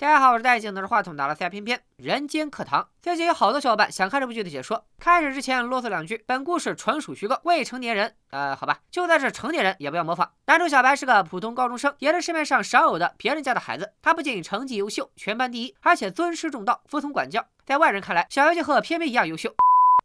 大家好，我是戴镜拿着话筒拿了3片片人间课堂。最近有好多小伙伴想看这部剧的解说，开始之前啰嗦两句，本故事纯属虚构，未成年人。好吧，就算是成年人也不要模仿。男主小白是个普通高中生，也是市面上少有的别人家的孩子。他不仅成绩优秀，全班第一，而且尊师重道，服从管教。在外人看来，小白就和偏偏一样优秀。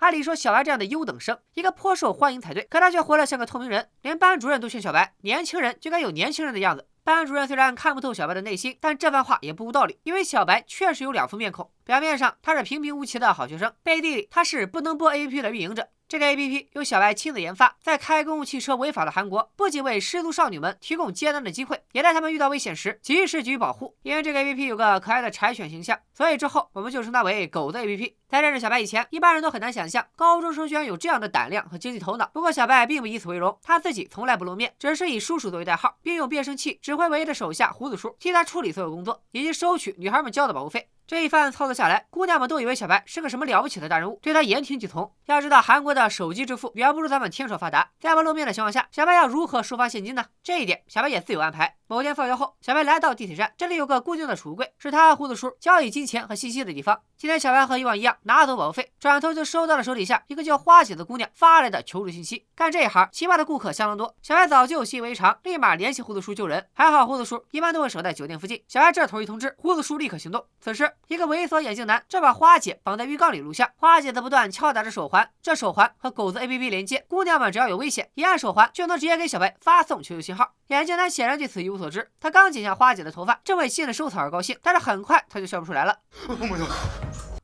按理说，小白这样的优等生应该颇受欢迎才对，可他却活得像个透明人，连班主任都劝小白，年轻人就该有年轻人的样子。班主任虽然看不透小白的内心，但这番话也不无道理，因为小白确实有2副面孔。表面上他是平平无奇的好学生，背地里他是不能播 APP 的运营者。这个 APP 由小白亲自研发，在开公共汽车违法的韩国，不仅为失足少女们提供接单的机会，也在他们遇到危险时及时给予保护。因为这个 APP 有个可爱的柴犬形象，所以之后我们就称它为狗子 APP。在认识小白以前，一般人都很难想象高中生居然有这样的胆量和经济头脑。不过小白并不以此为荣，他自己从来不露面，只是以叔叔作为代号，并用变声器指挥唯一的手下胡子叔替他处理所有工作，以及收取女孩们交的保护费。这一番操作下来，姑娘们都以为小白是个什么了不起的大人物，对他言听计从。要知道，韩国的手机支付远不如咱们天手发达，在不露面的情况下，小白要如何收发现金呢？这一点小白也自有安排。某天放学后，小白来到地铁站，这里有个固定的储物柜，是他和胡子叔交易金钱和信息的地方。今天小白和以往一样拿走保护费，转头就收到了手底下一个叫花姐的姑娘发来的求助信息。干这一行，奇葩的顾客相当多，小白早就习以为常，立马联系胡子叔救人。还好胡子叔一般都会守在酒店附近，小白这头一通知，胡子叔立刻行动。此时，一个猥琐眼镜男正把花姐绑在浴缸里录像，花姐则不断敲打着手环，这手环和狗子 APP 连接，姑娘们只要有危险，一按手环就能直接给小白发送求救信号。眼镜男显然对此一无所知，他刚剪下花姐的头发，正为新的收草而高兴，但是很快他就笑不出来了。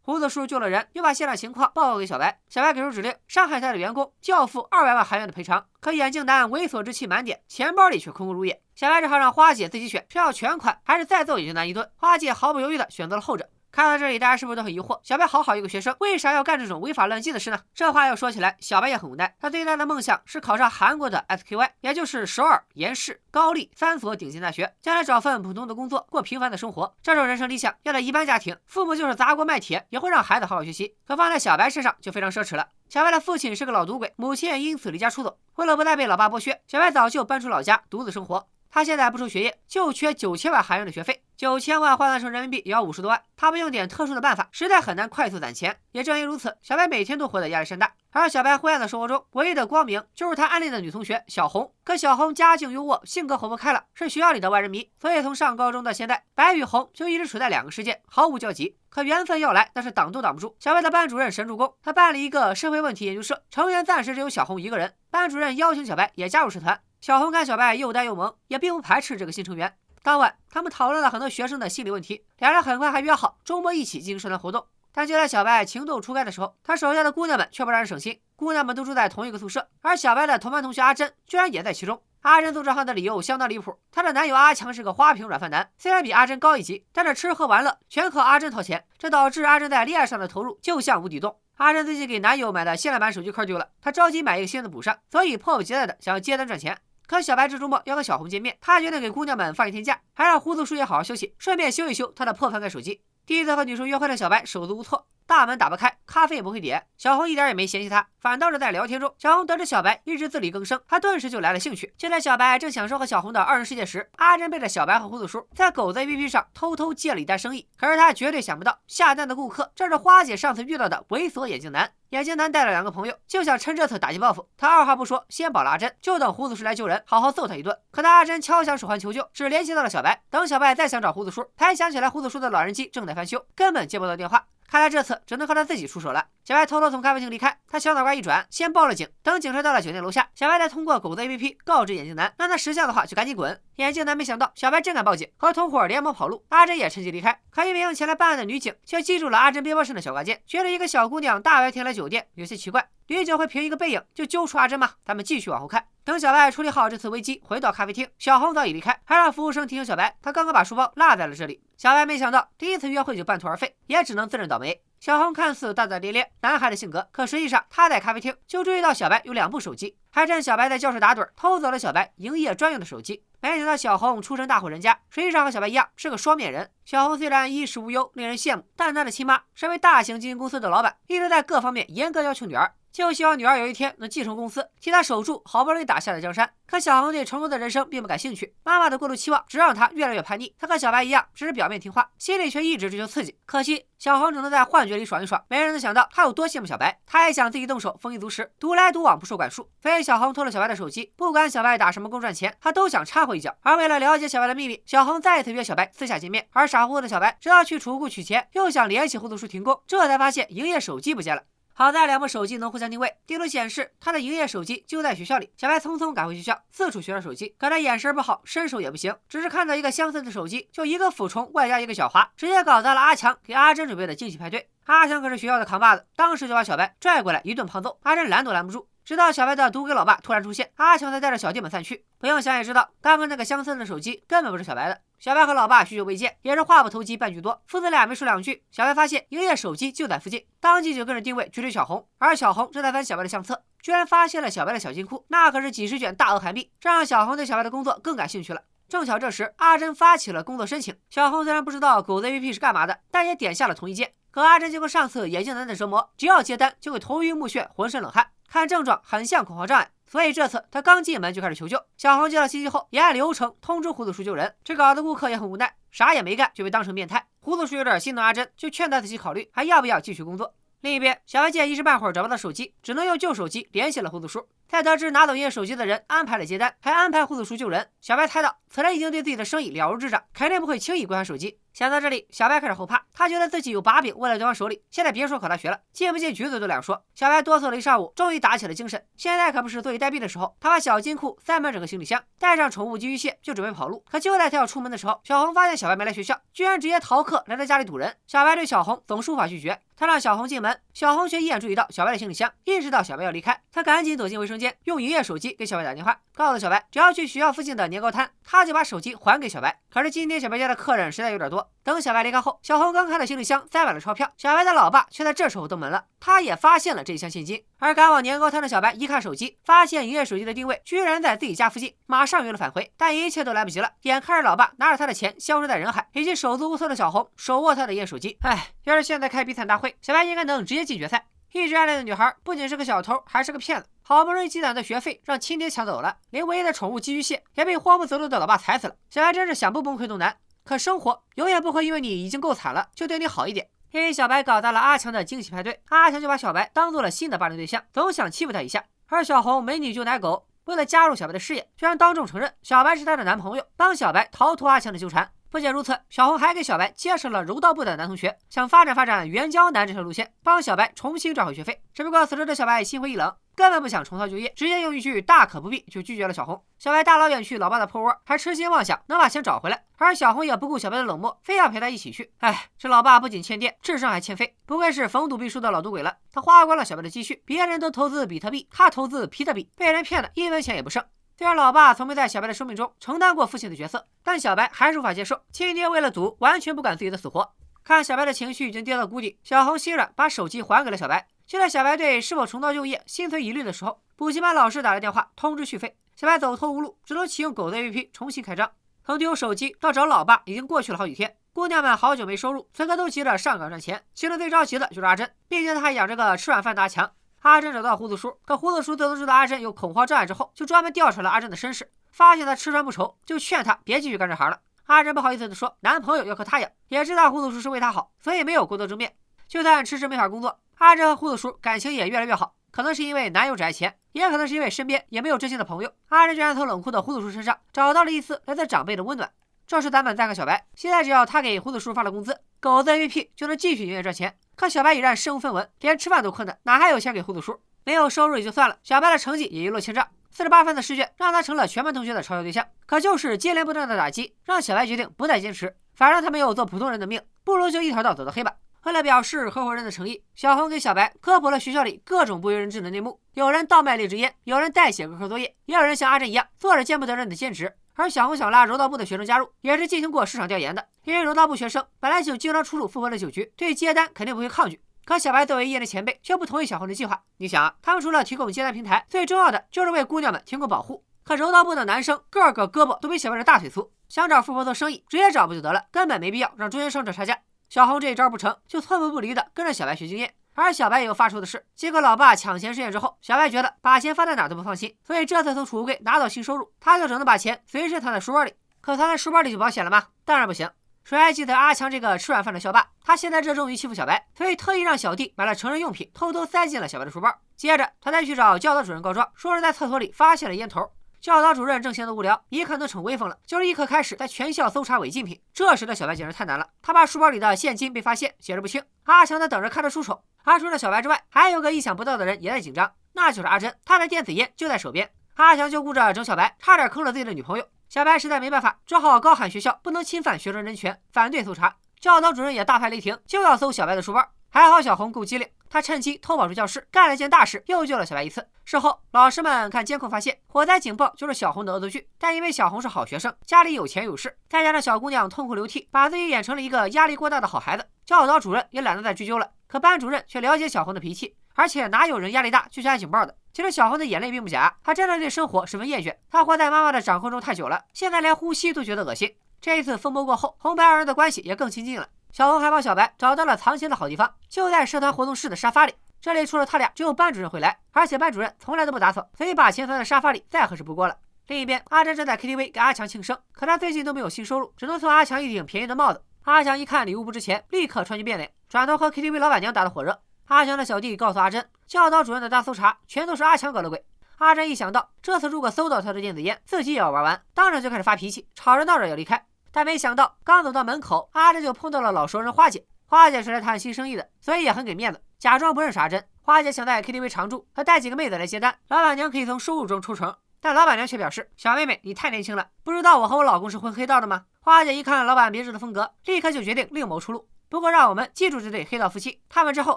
胡子叔救了人，又把现场情况报告给小白。小白给出指令，伤害他的员工就要付200万韩元的赔偿。可眼镜男猥琐之气满点，钱包里却空空如也。小白只好让花姐自己选，是要全款还是再揍眼镜男一顿。花姐毫不犹豫地选择了后者。看到这里，大家是不是都很疑惑？小白好好一个学生，为啥要干这种违法乱纪的事呢？这话要说起来，小白也很无奈。他最大的梦想是考上韩国的 SKY， 也就是首尔、延世、高丽3所顶尖大学，将来找份普通的工作，过平凡的生活。这种人生理想，要在一般家庭，父母就是砸锅卖铁，也会让孩子好好学习。可放在小白身上就非常奢侈了。小白的父亲是个老赌鬼，母亲也因此离家出走。为了不再被老爸剥削，小白早就搬出老家，独自生活。他现在不愁学业，就缺9000万韩元的学费，9000万换算成人民币也要50多万。他不用点特殊的办法，实在很难快速攒钱。也正因如此，小白每天都活得压力山大。而小白灰暗的生活中，唯一的光明就是他暗恋的女同学小红。可小红家境优渥，性格活泼开朗，是学校里的万人迷，所以从上高中到现在，白与红就一直处在2个世界，毫无交集。可缘分要来，但是挡都挡不住。小白的班主任神助攻，他办了一个社会问题研究社，成员暂时只有小红一个人。班主任邀请小白也加入社团。小红看小白又呆又萌，也并不排斥这个新成员。当晚，他们讨论了很多学生的心理问题，两人很快还约好周末一起进行社团活动。但就在小白情窦初开的时候，他手下的姑娘们却不让人省心。姑娘们都住在同一个宿舍，而小白的同班同学阿珍居然也在其中。阿珍做这行的理由相当离谱，她的男友阿强是个花瓶软饭男，虽然比阿珍高一级，但是吃喝玩乐全靠阿珍掏钱，这导致阿珍在恋爱上的投入就像无底洞。阿珍最近给男友买的限量版手机壳丢了，她着急买一个新的补上，所以迫不及待的想要接单赚钱。可小白这周末要和小红见面，他决定给姑娘们放1天假，还让胡子叔也好好休息，顺便修一修他的破翻盖手机。第一次和女生约会的小白手足无措，大门打不开，咖啡也不会点。小红一点也没嫌弃他，反倒是在聊天中，小红得知小白一直自力更生，他顿时就来了兴趣。就在小白正享受和小红的2人世界时，阿珍背着小白和胡子叔在狗子 APP 上偷偷接了一单生意。可是他绝对想不到，下单的顾客正是花姐上次遇到的猥琐眼镜男。眼镜男带了2个朋友，就想趁这次打击报复。他二话不说，先保了阿珍，就等胡子叔来救人，好好揍他一顿。可当阿珍敲响手环求救，只联系到了小白。等小白再想找胡子叔，才想起来胡子叔的老人机正在翻修，根本接不到电话。看来这次只能靠他自己出手了。小白偷偷从咖啡厅离开，他小脑瓜一转，先报了警。等警车到了酒店楼下，小白再通过狗子 APP 告知眼镜男，让他识相的话就赶紧滚。眼镜男没想到小白真敢报警，和同伙连忙跑路。阿珍也趁机离开，可一名前来办案的女警却记住了阿珍背包上的小挂件，觉得一个小姑娘大白天来酒店有些奇怪。女警会凭一个背影就揪出阿珍吗？他们继续往后看。等小白处理好这次危机，回到咖啡厅，小红早已离开，还让服务生提醒小白，他刚刚把书包落在了这里。小白没想到第一次约会就半途而废，也只能自认倒霉。小红看似大大咧咧，男孩的性格，可实际上他在咖啡厅就注意到小白有2部手机，还趁小白在教室打盹偷走了小白营业专用的手机。没想到小红出身大户人家，实际上和小白一样是个双面人。小红虽然衣食无忧，令人羡慕，但她的亲妈身为大型经纪公司的老板，一直在各方面严格要求女儿。就希望女儿有一天能继承公司，替她守住好不容易打下的江山。可小红对成功的人生并不感兴趣，妈妈的过度期望只让她越来越叛逆。她和小白一样，只是表面听话，心里却一直追求刺激。可惜小红只能在幻觉里爽一爽，没人能想到她有多羡慕小白。她也想自己动手丰衣足食，独来独往不受管束。所以小红偷了小白的手机，不管小白打什么工赚钱，她都想掺和一脚。而为了了解小白的秘密，小红再一次约小白私下见面。而傻乎乎的小白直到去储物库取钱，又想联系胡子叔停工，这才发现营业手机不见了。好在2部手机能互相定位，地图显示他的营业手机就在学校里。小白匆匆赶回学校，四处寻找手机，可他眼神不好，身手也不行，只是看到一个相似的手机，就一个腐虫外加一个小华，直接搞砸了阿强给阿珍准备的惊喜派对。阿强可是学校的扛把子，当时就把小白拽过来一顿胖揍，阿珍拦都拦不住。直到小白的赌鬼老爸突然出现，阿强才带着小弟们散去。不用想也知道，刚刚那个相似的手机根本不是小白的。小白和老爸许久未见，也是话不投机半句多，父子俩没说两句，小白发现营业手机就在附近，当即就跟着定位去追小红。而小红正在翻小白的相册，居然发现了小白的小金库，那可是几十卷大额韩币，这让小红对小白的工作更感兴趣了。正巧这时阿珍发起了工作申请，小红虽然不知道狗子 APP 是干嘛的，但也点下了同意键。可阿珍经过上次眼镜男的折磨，只要接单就会头晕目眩，浑身冷汗，看症状很像恐慌障碍。所以这次他刚进门就开始求救。小红接到信息后，也按流程通知胡子叔救人，这搞得顾客也很无奈，啥也没干就被当成变态。胡子叔有点心疼阿珍，就劝他仔细考虑还要不要继续工作。另一边，小白见一时半会儿找不到手机，只能用旧手机联系了胡子叔。在得知拿走营业手机的人安排了接单，还安排胡子叔救人，小白猜到此人已经对自己的生意了如指掌，肯定不会轻易归还手机。想到这里，小白开始后怕，他觉得自己有把柄握在对方手里，现在别说考大学了，进不进局子都两说。小白哆嗦了一上午，终于打起了精神。现在可不是坐以待毙的时候，他把小金库塞满整个行李箱，带上宠物寄居蟹就准备跑路。可就在他要出门的时候，小红发现小白没来学校，居然直接逃课来他家里堵人。小白对小红总是无法拒绝，他让小红进门，小红却一眼注意到小白的行李箱，意识到小白要离开，他赶紧走进卫生间，用营业手机给小白打电话，告诉小白只要去学校附近的年糕摊，他就把手机还给小白。可是今天小白家的客人实在有点多，等小白离开后，小红刚看到行李箱塞满了钞票，小白的老爸却在这时候登门了，他也发现了这一箱现金。而赶往年糕摊的小白一看手机，发现营业手机的定位居然在自己家附近，马上约了返回，但一切都来不及了。眼看着老爸拿着他的钱消失在人海，以及手足无措的小红手握他的营业手机，要是现在开比惨大会，小白应该能直接进决赛。一直暗恋的女孩不仅是个小偷，还是个骗子，好不容易积攒的学费让亲爹抢走了，连唯一的宠物寄居蟹也被慌不择路的老爸踩死了。小白真是想不崩溃都难，可生活永远不会因为你已经够惨了就对你好一点。因为小白搞大了阿强的惊喜派对，阿强就把小白当做了新的霸凌对象，总想欺负他一下。而小红美女救奶狗为了加入小白的事业，居然当众承认小白是她的男朋友，帮小白逃脱阿强的纠缠。不仅如此，小红还给小白介绍了柔道部的男同学，想发展援交男这条路线，帮小白重新赚回学费。只不过此时的小白心灰意冷，根本不想重操旧业，直接用一句大可不必就拒绝了小红。小白大老远去老爸的破窝，还痴心妄想能把钱找回来，而小红也不顾小白的冷漠，非要陪他一起去。这老爸不仅欠电，智商还欠费，不愧是逢赌必输的老赌鬼了。他花光了小白的积蓄，别人都投资比特币，他投资皮特币，被人骗的1分钱也不剩。虽然老爸从没在小白的生命中承担过父亲的角色，但小白还是无法接受亲爹为了赌完全不管自己的死活。看小白的情绪已经跌到谷底，小红心软把手机还给了小白。就在小白对是否重蹈旧业心存疑虑的时候，补习班老师打来电话通知续费，小白走投无路，只能启用狗子 APP 重新开张。从丢手机到找老爸已经过去了好几天，姑娘们好久没收入，此刻都急着上岗赚钱，其中最着急的就是阿珍，毕竟她还养着个吃软饭的阿强。阿珍找到胡子叔，可胡子叔自从知道阿珍有恐慌障碍之后，就专门调查了阿珍的身世，发现她吃穿不愁，就劝她别继续干这行了。阿珍不好意思地说，男朋友要靠她养，也知道胡子叔是为她好，所以没有过多争辩。就算迟迟没法工作，阿珍和胡子叔感情也越来越好，可能是因为男友只爱钱，也可能是因为身边也没有真心的朋友。阿珍居然从冷酷的胡子叔身上找到了一丝来自长辈的温暖。这时咱们再看小白，现在只要他给胡子叔发了工资，狗子 APP 就能继续营业赚钱。可小白已然身无分文，连吃饭都困难，哪还有钱给胡子叔？没有收入也就算了，小白的成绩也一落千丈，48分的试卷让他成了全班同学的嘲笑对象。可就是接连不断的打击，让小白决定不再坚持，反正他没有做普通人的命，不如就一条道走到黑吧。为了表示合伙人的诚意，小红给小白科普了学校里各种不为人知的内幕，有人倒卖励志烟，有人代写各科作业，也有人像阿珍一样做着见不得人的兼职。而小红想拉柔道部的学生加入，也是进行过市场调研的，因为柔道部学生本来就经常出入富婆的酒局，对接单肯定不会抗拒。可小白作为业内前辈，却不同意小红的计划。你想他们除了提供接单平台，最重要的就是为姑娘们提供保护。可柔道部的男生个个胳膊都比小白的大腿粗，想找富婆做生意，直接找不就得了，根本没必要让中间商赚差价。小红这一招不成，就寸步不离的跟着小白学经验。而小白也有发愁的事，经过老爸抢钱事件之后，小白觉得把钱放在哪都不放心，所以这次从储物柜拿到新收入，他就只能把钱随身藏在书包里。可藏在书包里就保险了吗？当然不行。谁还记得阿强这个吃软饭的校霸？他现在热衷于欺负小白，所以特意让小弟买了成人用品，偷偷塞进了小白的书包。接着他再去找教导主任告状，说是在厕所里发现了烟头。教导主任正闲得无聊，一看能逞威风了，就立刻开始在全校搜查违禁品。这时的小白简直太难了，他怕书包里的现金被发现，解释不清。阿强在等着看着出丑。而除了小白之外，还有个意想不到的人也在紧张，那就是阿珍，他的电子烟就在手边。阿强就顾着整小白，差点坑了自己的女朋友。小白实在没办法，只好高喊学校不能侵犯学生人权，反对搜查。教导主任也大发雷霆，就要搜小白的书包。还好小红够机灵，他趁机偷跑出教室，干了件大事，又救了小白一次。事后老师们看监控发现，火灾警报就是小红的恶作剧，但因为小红是好学生，家里有钱有势，再加上小姑娘痛哭流涕，把自己演成了一个压力过大的好孩子，教导主任也懒得再追究了。可班主任却了解小红的脾气，而且哪有人压力大就去按警报的？其实小红的眼泪并不假，她真的对生活十分厌倦，她活在妈妈的掌控中太久了，现在连呼吸都觉得恶心。这一次风波过后，红白二人的关系也更亲近了。小红还帮小白找到了藏钱的好地方，就在社团活动室的沙发里。这里除了他俩，只有班主任会来，而且班主任从来都不打扫，所以把钱藏在沙发里再合适不过了。另一边，阿珍正在 KTV 给阿强庆生，可他最近都没有新收入，只能送阿强一顶便宜的帽子。阿强一看礼物不值钱，立刻川剧变脸，转头和 KTV 老板娘打得火热。阿强的小弟告诉阿珍，教导主任的大搜查全都是阿强搞的鬼。阿珍一想到这次如果搜到他的电子烟，自己也要玩完，当场就开始发脾气，吵着闹着要离开。但没想到刚走到门口，阿珍就碰到了老熟人花姐。花姐是来谈新生意的，所以也很给面子，假装不认识阿珍。花姐想在 KTV 常住，和带几个妹子来接单，老板娘可以从收入中抽成。但老板娘却表示，小妹妹你太年轻了，不知道我和我老公是混黑道的吗？花姐一看老板别致的风格，立刻就决定另谋出路。不过让我们记住这对黑道夫妻，他们之后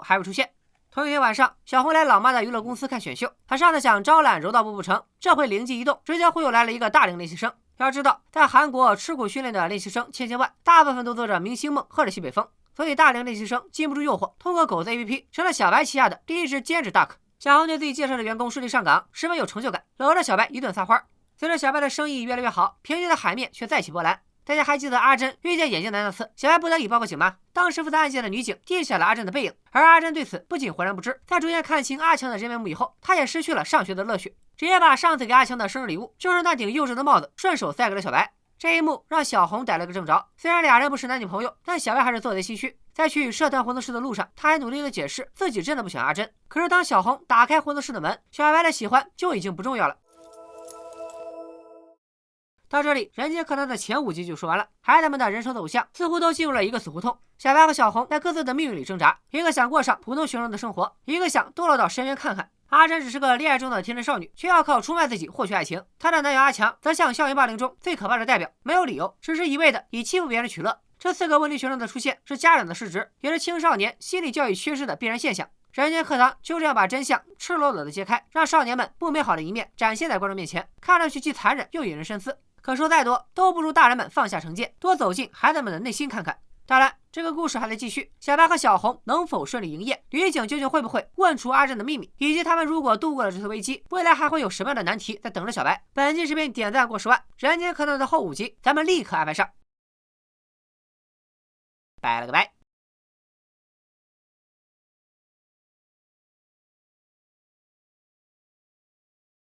还会出现。同一天晚上，小红来老妈的娱乐公司看选秀，她上次想招揽柔道部不成，这回灵机一动，直接忽悠来了一个大龄练习生。要知道，在韩国吃苦训练的练习生千万，大部分都做着明星梦或者西北风，所以大龄练习生禁不住诱惑，通过狗子 APP 成了小白旗下的第一只兼职 duck。小红对自己介绍的员工顺利上岗十分有成就感，搂着小白一顿撒欢。随着小白的生意越来越好，平静的海面却再起波澜。大家还记得阿珍遇见眼镜男那次，小白不得已报个警吗？当时负责案件的女警记下了阿珍的背影，而阿珍对此不仅浑然不知，在逐渐看清阿强的真面目以后，她也失去了上学的乐趣，直接把上次给阿强的生日礼物，就是那顶幼稚的帽子，顺手塞给了小白。这一幕让小红逮了个正着，虽然俩人不是男女朋友，但小白还是做贼心虚。在去社团活动室的路上，他还努力的解释自己真的不喜欢阿珍。可是当小红打开活动室的门，小白的喜欢就已经不重要了。到这里，人间课堂的前5集就说完了，孩子们的人生走向似乎都进入了一个死胡同。小白和小红在各自的命运里挣扎，一个想过上普通学生的生活，一个想堕落到深渊看看。阿珍只是个恋爱中的天真少女，却要靠出卖自己获取爱情。她的男友阿强则像校园霸凌中最可怕的代表，没有理由，只是一味的以欺负别人取乐。这4个问题学生的出现是家长的失职，也是青少年心理教育缺失的必然现象。人间课堂就这样把真相赤裸裸的揭开，让少年们不美好的一面展现在观众面前，看上去既残忍又引人深思。可说再多都不如大人们放下成见，多走进孩子们的内心看看。当然，这个故事还在继续，小白和小红能否顺利营业，女警究竟会不会问出阿珍的秘密，以及他们如果度过了这次危机，未来还会有什么样的难题在等着小白。本期视频点赞过10万，人间课堂的后5集咱们立刻安排上。拜了个拜。